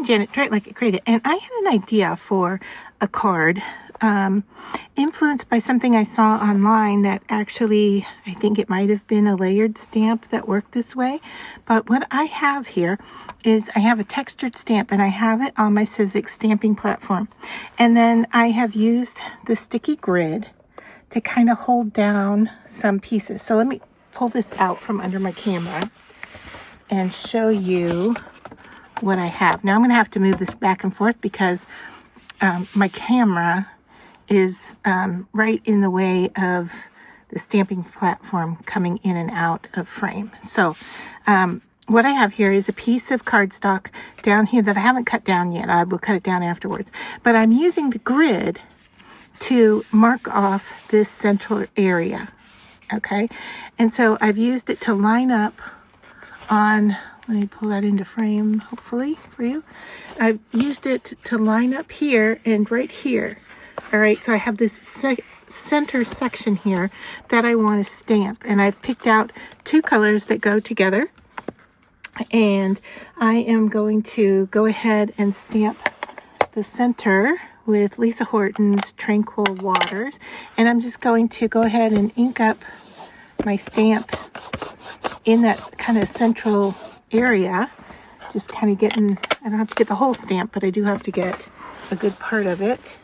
Janet, try it like it created. And I had an idea for a card influenced by something I saw online that actually, I think it might have been a layered stamp that worked this way. But what I have here is I have a textured stamp, and I have it on my Sizzix stamping platform. And then I have used the sticky grid to kind of hold down some pieces. So let me pull this out from under my camera and show you what I have. Now I'm going to have to move this back and forth because my camera is right in the way of the stamping platform coming in and out of frame. So what I have here is a piece of cardstock down here that I haven't cut down yet. I will cut it down afterwards. But I'm using the grid to mark off this central area. Okay, and so I've used it to line up on, let me pull that into frame, hopefully, for you. I've used it to line up here and right here. All right, so I have this center section here that I want to stamp. And I've picked out two colors that go together. And I am going to go ahead and stamp the center with Lisa Horton's Tranquil Waters. And I'm just going to go ahead and ink up my stamp in that kind of central area. Just kind of getting, I don't have to get the whole stamp, but I do have to get a good part of it.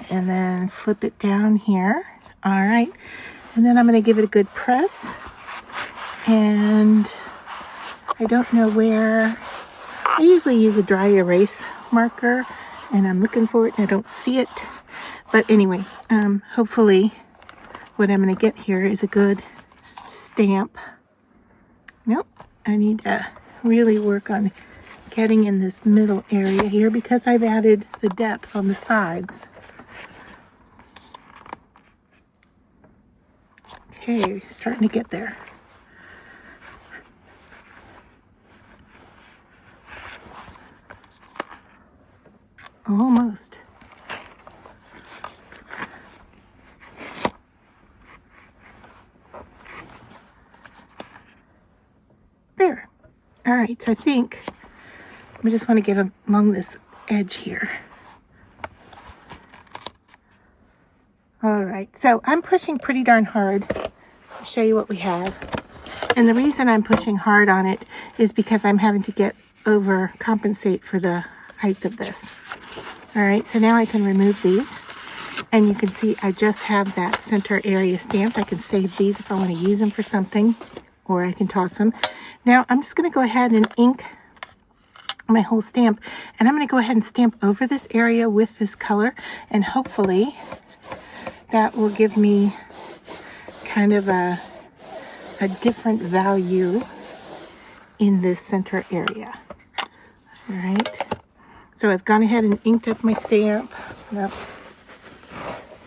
And then flip it down here. All right. And then I'm going to give it a good press. And I don't know where, I usually use a dry erase marker, and I'm looking for it and I don't see it. But anyway, hopefully what I'm going to get here is a good stamp. Nope, I need to really work on getting in this middle area here because I've added the depth on the sides. Okay, starting to get there. Almost. There. All right, so I think I just want to get along this edge here. All right, so I'm pushing pretty darn hard. I'll show you what we have. And the reason I'm pushing hard on it is because I'm having to get compensate for the height of this. All right, so now I can remove these. And you can see I just have that center area stamped. I can save these if I want to use them for something, or I can toss them. Now I'm just going to go ahead and ink my whole stamp. And I'm going to go ahead and stamp over this area with this color. And hopefully that will give me kind of a different value in this center area. All right. So I've gone ahead and inked up my stamp. Yep.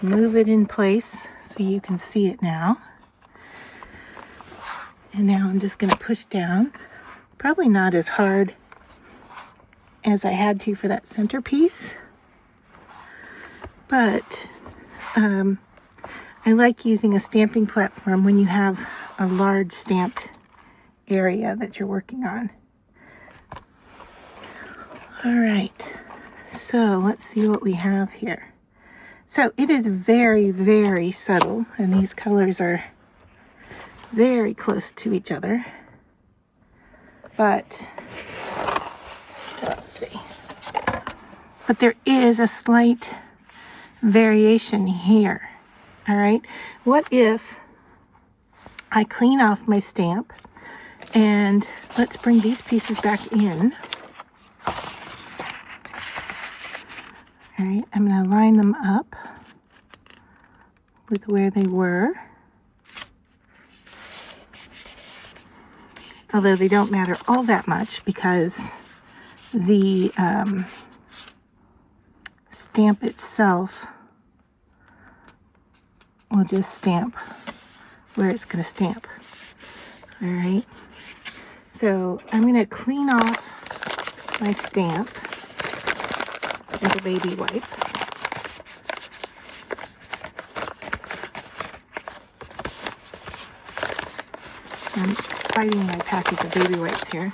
Move it in place so you can see it now. And now I'm just going to push down. Probably not as hard as I had to for that centerpiece. But I like using a stamping platform when you have a large stamped area that you're working on. All right, so let's see what we have here. So it is very, very subtle, and these colors are very close to each other. But let's see. But there is a slight variation here. All right, what if I clean off my stamp, and let's bring these pieces back in. All right, I'm going to line them up with where they were. Although they don't matter all that much because the stamp itself will just stamp where it's going to stamp. All right, so I'm going to clean off my stamp with a baby wipe. I'm fighting my package of baby wipes here.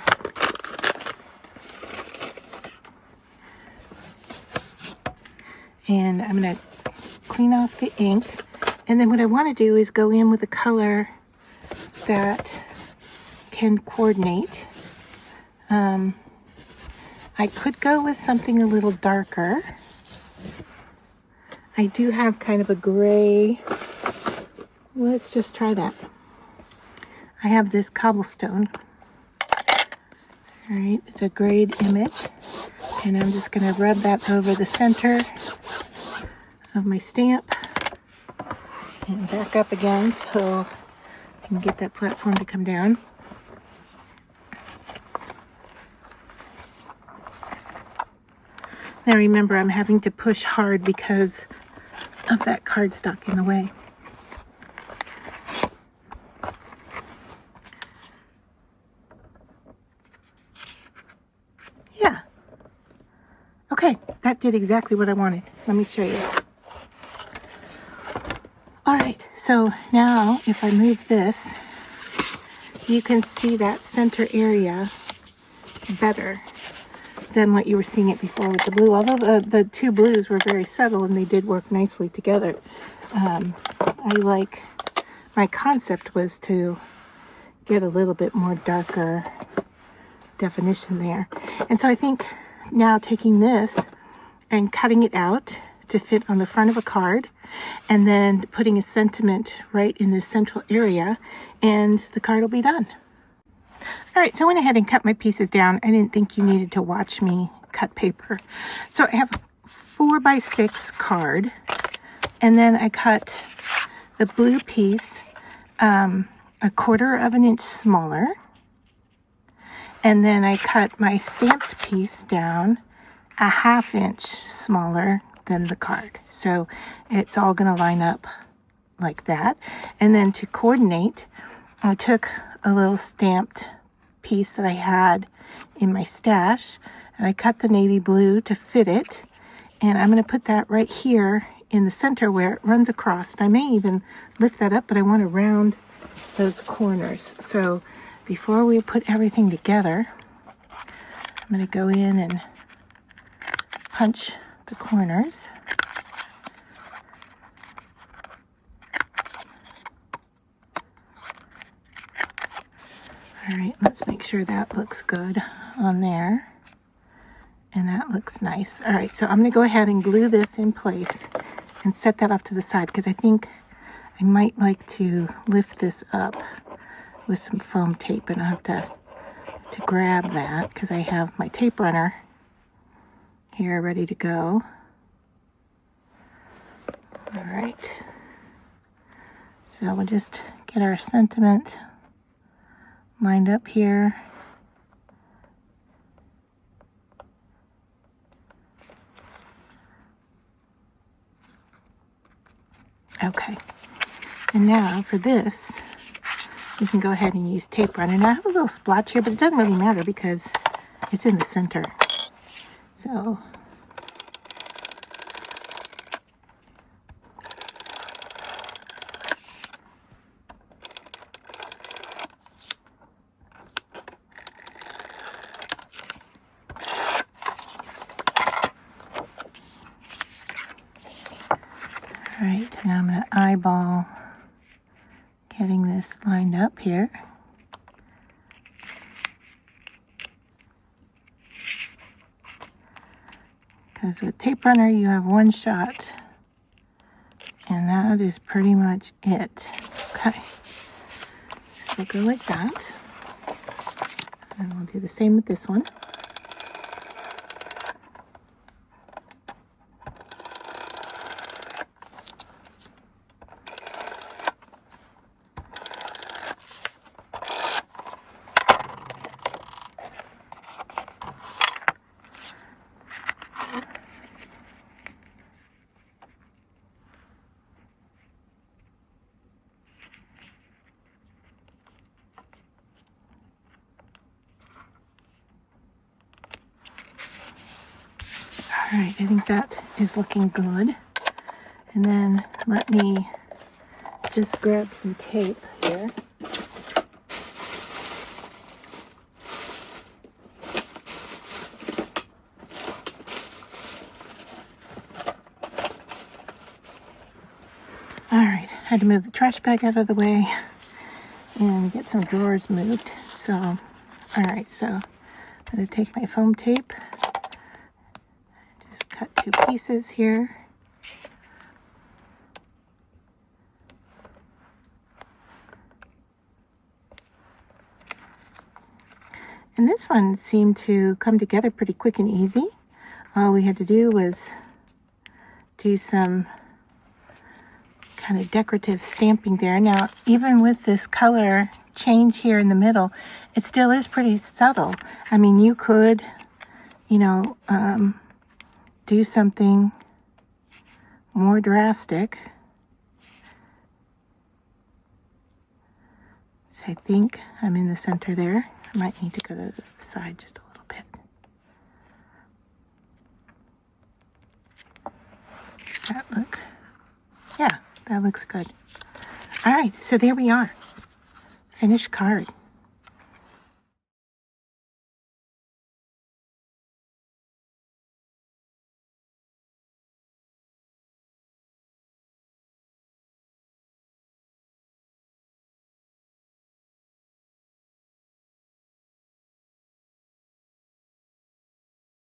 And I'm going to clean off the ink. And then what I want to do is go in with a color that can coordinate. I could go with something a little darker. I do have kind of a gray. Let's just try that. I have this cobblestone. All right, it's a grayed image. And I'm just going to rub that over the center of my stamp and back up again so I can get that platform to come down. Now remember, I'm having to push hard because of that cardstock in the way. Yeah. Okay, that did exactly what I wanted. Let me show you. All right, so now if I move this, you can see that center area better than what you were seeing it before with the blue. Although the two blues were very subtle and they did work nicely together. My concept was to get a little bit more darker definition there. And so I think now taking this and cutting it out to fit on the front of a card, and then putting a sentiment right in this central area, and the card will be done. All right, so I went ahead and cut my pieces down. I didn't think you needed to watch me cut paper. So I have a 4x6 card, and then I cut the blue piece a 1/4 of an inch smaller, and then I cut my stamped piece down a 1/2 inch smaller than the card. So it's all going to line up like that. And then to coordinate, I took a little stamped piece that I had in my stash, and I cut the navy blue to fit it, and I'm going to put that right here in the center where it runs across. And I may even lift that up, but I want to round those corners. So before we put everything together, I'm going to go in and punch the corners. All right, let's make sure that looks good on there. And that looks nice. All right, so I'm going to go ahead and glue this in place and set that off to the side, because I think I might like to lift this up with some foam tape, and I'll have to grab that because I have my tape runner here ready to go. All right, so we'll just get our sentiment lined up here. Okay, and now for this, you can go ahead and use tape runner. Now I have a little splotch here, but it doesn't really matter because it's in the center. So all right, now I'm going to eyeball getting this lined up here. Because with tape runner, you have one shot, and that is pretty much it. Okay, so go like that, and we'll do the same with this one. All right, I think that is looking good. And then let me just grab some tape here. had to move the trash bag out of the way and get some drawers moved. So, all right, so I'm going to take my foam tape, just cut 2 pieces here. And this one seemed to come together pretty quick and easy. All we had to do was do some kind of decorative stamping there. Now, even with this color change here in the middle, it still is pretty subtle. I mean, you could, you know, do something more drastic. So I think I'm in the center there. I might need to go to the side just a little bit. Does that look? Yeah, that looks good. All right, so there we are. Finished card.